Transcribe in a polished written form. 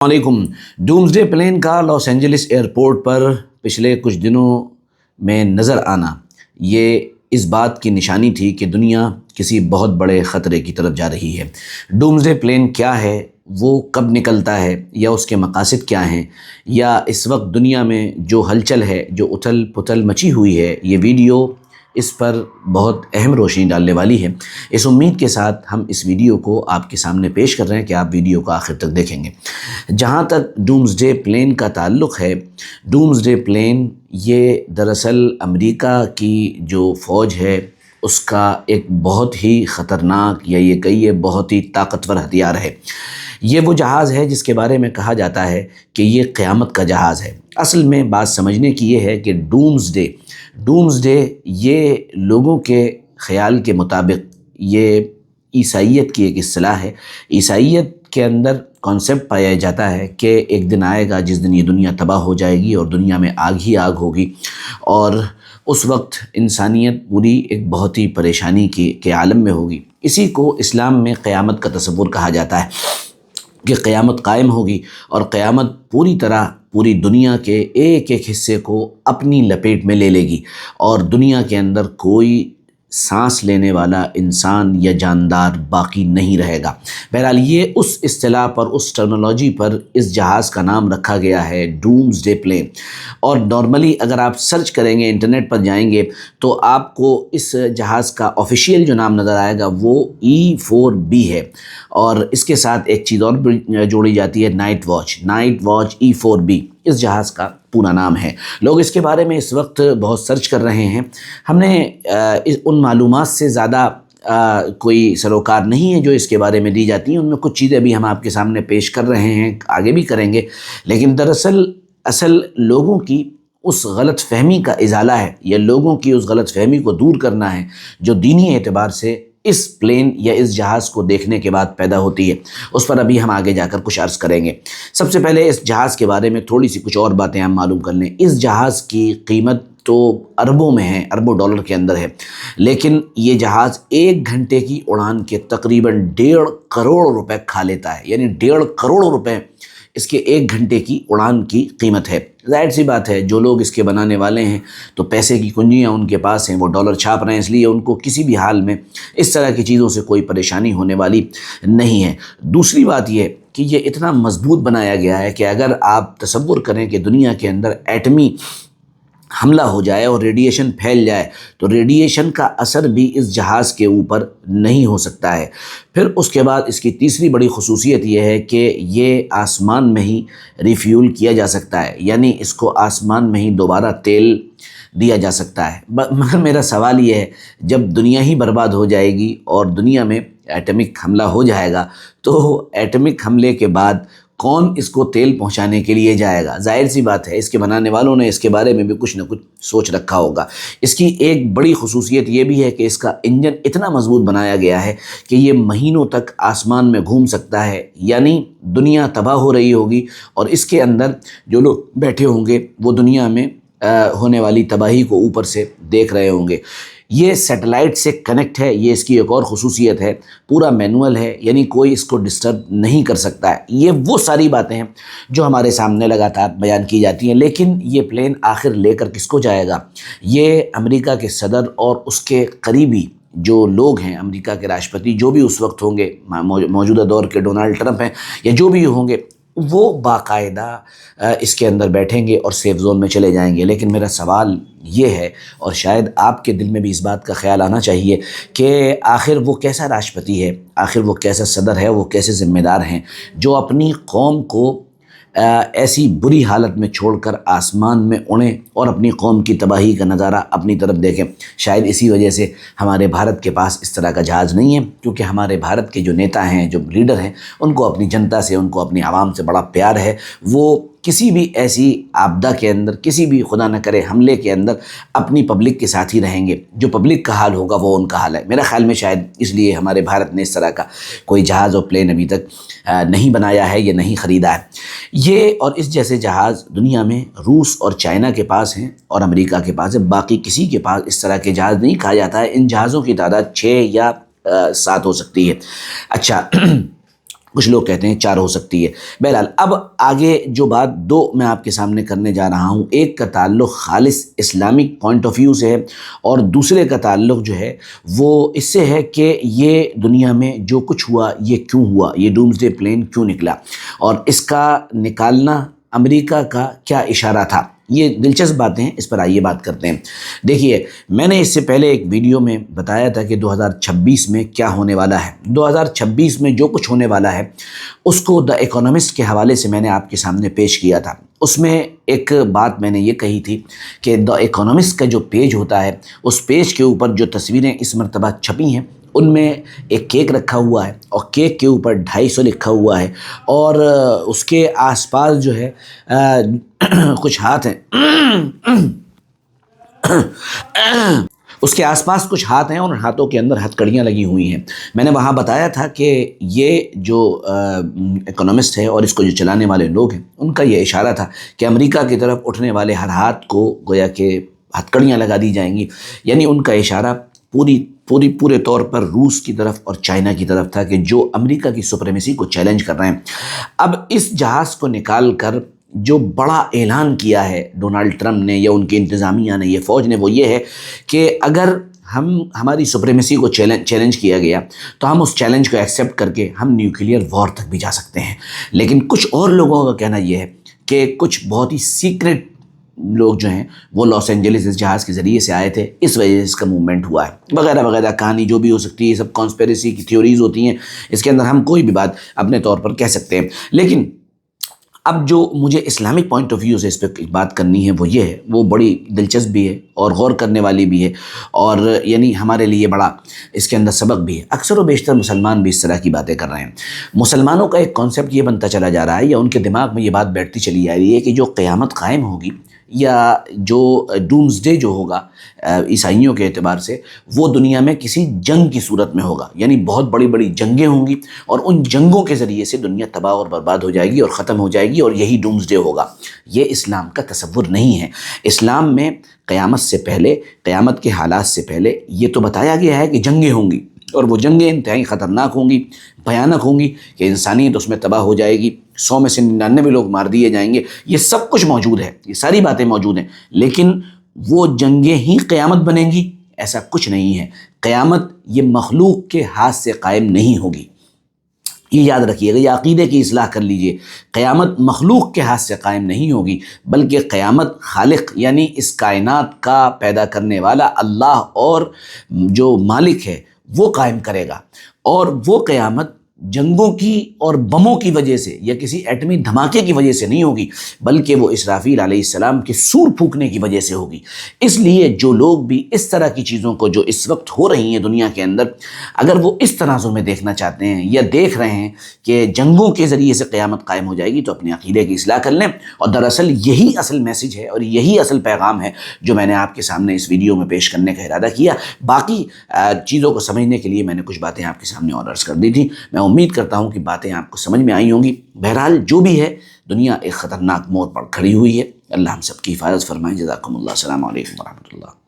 علیکم۔ ڈومسڈے پلین کا Los Angeles airport پر پچھلے کچھ دنوں میں نظر آنا یہ اس بات کی نشانی تھی کہ دنیا کسی بہت بڑے خطرے کی طرف جا رہی ہے۔ ڈومسڈے پلین کیا ہے، وہ کب نکلتا ہے، یا اس کے مقاصد کیا ہیں، یا اس وقت دنیا میں جو ہلچل ہے، جو اتھل پتھل مچی ہوئی ہے، یہ ویڈیو اس پر بہت اہم روشنی ڈالنے والی ہے۔ اس امید کے ساتھ ہم اس ویڈیو کو آپ کے سامنے پیش کر رہے ہیں کہ آپ ویڈیو کو آخر تک دیکھیں گے۔ جہاں تک ڈومسڈے پلین کا تعلق ہے، ڈومسڈے پلین یہ دراصل امریکہ کی جو فوج ہے اس کا ایک بہت ہی خطرناک، یا یہ کہیے بہت ہی طاقتور ہتھیار ہے۔ یہ وہ جہاز ہے جس کے بارے میں کہا جاتا ہے کہ یہ قیامت کا جہاز ہے۔ اصل میں بات سمجھنے کی یہ ہے کہ ڈومسڈے یہ لوگوں کے خیال کے مطابق یہ عیسائیت کی ایک اصطلاح ہے۔ عیسائیت کے اندر کانسیپٹ پایا جاتا ہے کہ ایک دن آئے گا جس دن یہ دنیا تباہ ہو جائے گی اور دنیا میں آگ ہی آگ ہوگی، اور اس وقت انسانیت پوری ایک بہت ہی پریشانی کے عالم میں ہوگی۔ اسی کو اسلام میں قیامت کا تصور کہا جاتا ہے کہ قیامت قائم ہوگی، اور قیامت پوری طرح پوری دنیا کے ایک ایک حصے کو اپنی لپیٹ میں لے لے گی، اور دنیا کے اندر کوئی سانس لینے والا انسان یا جاندار باقی نہیں رہے گا۔ بہرحال یہ اس اصطلاح پر، اس ٹرمنالوجی پر اس جہاز کا نام رکھا گیا ہے ڈومسڈے پلین۔ اور نارملی اگر آپ سرچ کریں گے، انٹرنیٹ پر جائیں گے، تو آپ کو اس جہاز کا آفیشیل جو نام نظر آئے گا وہ E4B ہے، اور اس کے ساتھ ایک چیز اور جوڑی جاتی ہے، نائٹ واچ E4B اس جہاز کا پورا نام ہے۔ لوگ اس کے بارے میں اس وقت بہت سرچ کر رہے ہیں۔ ہم نے ان معلومات سے زیادہ کوئی سروکار نہیں ہے جو اس کے بارے میں دی جاتی ہیں، ان میں کچھ چیزیں بھی ہم آپ کے سامنے پیش کر رہے ہیں، آگے بھی کریں گے، لیکن دراصل اصل لوگوں کی اس غلط فہمی کا ازالہ ہے، یا لوگوں کی اس غلط فہمی کو دور کرنا ہے جو دینی اعتبار سے اس پلین یا اس جہاز کو دیکھنے کے بعد پیدا ہوتی ہے۔ اس پر ابھی ہم آگے جا کر کچھ عرض کریں گے۔ سب سے پہلے اس جہاز کے بارے میں تھوڑی سی کچھ اور باتیں ہم معلوم کر لیں۔ اس جہاز کی قیمت تو اربوں میں ہے، اربوں ڈالر کے اندر ہے، لیکن یہ جہاز 1 گھنٹے کی اڑان کے تقریباً 1.5 کروڑ روپے کھا لیتا ہے، یعنی 1.5 کروڑ روپے اس کے 1 گھنٹے کی اڑان کی قیمت ہے۔ ظاہر سی بات ہے، جو لوگ اس کے بنانے والے ہیں تو پیسے کی کنجیاں ان کے پاس ہیں، وہ ڈالر چھاپ رہے ہیں، اس لیے ان کو کسی بھی حال میں اس طرح کی چیزوں سے کوئی پریشانی ہونے والی نہیں ہے۔ دوسری بات یہ کہ یہ اتنا مضبوط بنایا گیا ہے کہ اگر آپ تصور کریں کہ دنیا کے اندر ایٹمی حملہ ہو جائے اور ریڈیشن پھیل جائے، تو ریڈیشن کا اثر بھی اس جہاز کے اوپر نہیں ہو سکتا ہے۔ پھر اس کے بعد اس کی تیسری بڑی خصوصیت یہ ہے کہ یہ آسمان میں ہی ریفیول کیا جا سکتا ہے، یعنی اس کو آسمان میں ہی دوبارہ تیل دیا جا سکتا ہے۔ مگر میرا سوال یہ ہے، جب دنیا ہی برباد ہو جائے گی اور دنیا میں ایٹمک حملہ ہو جائے گا، تو ایٹمک حملے کے بعد کون اس کو تیل پہنچانے کے لیے جائے گا؟ ظاہر سی بات ہے، اس کے بنانے والوں نے اس کے بارے میں بھی کچھ نہ کچھ سوچ رکھا ہوگا۔ اس کی ایک بڑی خصوصیت یہ بھی ہے کہ اس کا انجن اتنا مضبوط بنایا گیا ہے کہ یہ مہینوں تک آسمان میں گھوم سکتا ہے، یعنی دنیا تباہ ہو رہی ہوگی اور اس کے اندر جو لوگ بیٹھے ہوں گے وہ دنیا میں ہونے والی تباہی کو اوپر سے دیکھ رہے ہوں گے۔ یہ سیٹلائٹ سے کنیکٹ ہے، یہ اس کی ایک اور خصوصیت ہے، پورا مینول ہے، یعنی کوئی اس کو ڈسٹرب نہیں کر سکتا ہے۔ یہ وہ ساری باتیں ہیں جو ہمارے سامنے لگاتار بیان کی جاتی ہیں، لیکن یہ پلین آخر لے کر کس کو جائے گا؟ یہ امریکہ کے صدر اور اس کے قریبی جو لوگ ہیں، امریکہ کے راشٹرپتی جو بھی اس وقت ہوں گے، موجودہ دور کے ڈونلڈ ٹرمپ ہیں یا جو بھی ہوں گے، وہ باقاعدہ اس کے اندر بیٹھیں گے اور سیف زون میں چلے جائیں گے۔ لیکن میرا سوال یہ ہے، اور شاید آپ کے دل میں بھی اس بات کا خیال آنا چاہیے، کہ آخر وہ کیسا راشٹرپتی ہے، آخر وہ کیسا صدر ہے، وہ کیسے ذمہ دار ہیں جو اپنی قوم کو ایسی بری حالت میں چھوڑ کر آسمان میں اڑیں اور اپنی قوم کی تباہی کا نظارہ اپنی طرف دیکھیں۔ شاید اسی وجہ سے ہمارے بھارت کے پاس اس طرح کا جہاز نہیں ہے، کیونکہ ہمارے بھارت کے جو نیتا ہیں، جو لیڈر ہیں، ان کو اپنی جنتا سے، ان کو اپنی عوام سے بڑا پیار ہے۔ وہ کسی بھی ایسی آپدہ کے اندر، کسی بھی خدا نہ کرے حملے کے اندر اپنی پبلک کے ساتھ ہی رہیں گے۔ جو پبلک کا حال ہوگا وہ ان کا حال ہے۔ میرا خیال میں شاید اس لیے ہمارے بھارت نے اس طرح کا کوئی جہاز اور پلین ابھی تک نہیں بنایا ہے یا نہیں خریدا ہے۔ یہ اور اس جیسے جہاز دنیا میں روس اور چائنا کے پاس ہیں اور امریکہ کے پاس ہے، باقی کسی کے پاس اس طرح کے جہاز نہیں کہا جاتا ہے۔ ان جہازوں کی تعداد 6 یا 7 ہو سکتی ہے۔ اچھا، کچھ لوگ کہتے ہیں 4 ہو سکتی ہے۔ بہرحال اب آگے جو بات 2 میں آپ کے سامنے کرنے جا رہا ہوں، ایک کا تعلق خالص اسلامک پوائنٹ آف ویو سے ہے، اور دوسرے کا تعلق جو ہے وہ اس سے ہے کہ یہ دنیا میں جو کچھ ہوا یہ کیوں ہوا، یہ ڈومسڈے پلین کیوں نکلا، اور اس کا نکالنا امریکہ کا کیا اشارہ تھا۔ یہ دلچسپ باتیں ہیں، اس پر آئیے بات کرتے ہیں۔ دیکھیے، میں نے اس سے پہلے ایک ویڈیو میں بتایا تھا کہ 2026 میں کیا ہونے والا ہے۔ 2026 میں جو کچھ ہونے والا ہے اس کو دا اکانومسٹ کے حوالے سے میں نے آپ کے سامنے پیش کیا تھا۔ اس میں ایک بات میں نے یہ کہی تھی کہ دا اکانومسٹ کا جو پیج ہوتا ہے، اس پیج کے اوپر جو تصویریں اس مرتبہ چھپی ہیں ان میں ایک کیک رکھا ہوا ہے، اور کیک کے اوپر 250 لکھا ہوا ہے، اور اس کے آس پاس جو ہے کچھ ہاتھ ہیں اس کے آس پاس کچھ ہاتھ ہیں، اور ہاتھوں کے اندر ہتھ کڑیاں لگی ہوئی ہیں۔ میں نے وہاں بتایا تھا کہ یہ جو اکانومسٹ ہے اور اس کو جو چلانے والے لوگ ہیں ان کا یہ اشارہ تھا کہ امریکہ کی طرف اٹھنے والے ہر ہاتھ کو گویا کہ ہتھ کڑیاں لگا دی جائیں گی، یعنی ان کا اشارہ پورے طور پر روس کی طرف اور چائنا کی طرف تھا، کہ جو امریکہ کی سپریمیسی کو چیلنج کر رہے ہیں۔ اب اس جہاز کو نکال کر جو بڑا اعلان کیا ہے ڈونالڈ ٹرمپ نے یا ان کی انتظامیہ نے، یہ فوج نے، وہ یہ ہے کہ اگر ہماری سپریمیسی کو چیلنج کیا گیا تو ہم اس چیلنج کو ایکسیپٹ کر کے ہم نیوکلیئر وار تک بھی جا سکتے ہیں۔ لیکن کچھ اور لوگوں کا کہنا یہ ہے کہ کچھ بہت ہی سیکرٹ لوگ جو ہیں وہ لاس اینجلس اس جہاز کے ذریعے سے آئے تھے، اس وجہ سے اس کا موومنٹ ہوا ہے، وغیرہ وغیرہ کہانی جو بھی ہو سکتی ہے، یہ سب کانسپیریسی کی تھیوریز ہوتی ہیں، اس کے اندر ہم کوئی بھی بات اپنے طور پر کہہ سکتے ہیں۔ لیکن اب جو مجھے اسلامک پوائنٹ آف ویو سے اس پہ بات کرنی ہے وہ یہ ہے، وہ بڑی دلچسپ بھی ہے اور غور کرنے والی بھی ہے، اور یعنی ہمارے لیے بڑا اس کے اندر سبق بھی ہے۔ اکثر و بیشتر مسلمان بھی اس طرح کی باتیں کر رہے ہیں۔ مسلمانوں کا ایک کانسیپٹ یہ بنتا چلا جا رہا ہے، یا ان کے دماغ میں یہ بات بیٹھتی چلی جا رہی ہے کہ جو قیامت قائم ہوگی یا جو ڈومسڈے جو ہوگا عیسائیوں کے اعتبار سے، وہ دنیا میں کسی جنگ کی صورت میں ہوگا، یعنی بہت بڑی بڑی جنگیں ہوں گی، اور ان جنگوں کے ذریعے سے دنیا تباہ اور برباد ہو جائے گی اور ختم ہو جائے گی، اور یہی ڈومسڈے ہوگا۔ یہ اسلام کا تصور نہیں ہے۔ اسلام میں قیامت سے پہلے، قیامت کے حالات سے پہلے یہ تو بتایا گیا ہے کہ جنگیں ہوں گی، اور وہ جنگیں انتہائی خطرناک ہوں گی، بھیانک ہوں گی، کہ انسانیت اس میں تباہ ہو جائے گی، 100 میں سے 99 لوگ مار دیے جائیں گے۔ یہ سب کچھ موجود ہے، یہ ساری باتیں موجود ہیں، لیکن وہ جنگیں ہی قیامت بنیں گی ایسا کچھ نہیں ہے۔ قیامت یہ مخلوق کے ہاتھ سے قائم نہیں ہوگی، یہ یاد رکھیے گا، یہ عقیدے کی اصلاح کر لیجئے۔ قیامت مخلوق کے ہاتھ سے قائم نہیں ہوگی، بلکہ قیامت خالق یعنی اس کائنات کا پیدا کرنے والا اللہ اور جو مالک ہے وہ قائم کرے گا، اور وہ قیامت جنگوں کی اور بموں کی وجہ سے یا کسی ایٹمی دھماکے کی وجہ سے نہیں ہوگی، بلکہ وہ اسرافیل علیہ السلام کے سور پھونکنے کی وجہ سے ہوگی۔ اس لیے جو لوگ بھی اس طرح کی چیزوں کو جو اس وقت ہو رہی ہیں دنیا کے اندر، اگر وہ اس تناظر میں دیکھنا چاہتے ہیں یا دیکھ رہے ہیں کہ جنگوں کے ذریعے سے قیامت قائم ہو جائے گی، تو اپنے عقیدے کی اصلاح کر لیں۔ اور دراصل یہی اصل میسج ہے اور یہی اصل پیغام ہے جو میں نے آپ کے سامنے اس ویڈیو میں پیش کرنے کا ارادہ کیا۔ باقی چیزوں کو سمجھنے کے لیے میں نے کچھ باتیں آپ کے سامنے اور عرض کر دی تھیں۔ میں امید کرتا ہوں کہ باتیں آپ کو سمجھ میں آئی ہوں گی۔ بہرحال جو بھی ہے، دنیا ایک خطرناک موڑ پر کھڑی ہوئی ہے۔ اللہ ہم سب کی حفاظت فرمائے۔ جزاکم اللہ۔ السلام علیکم ورحمۃ اللہ۔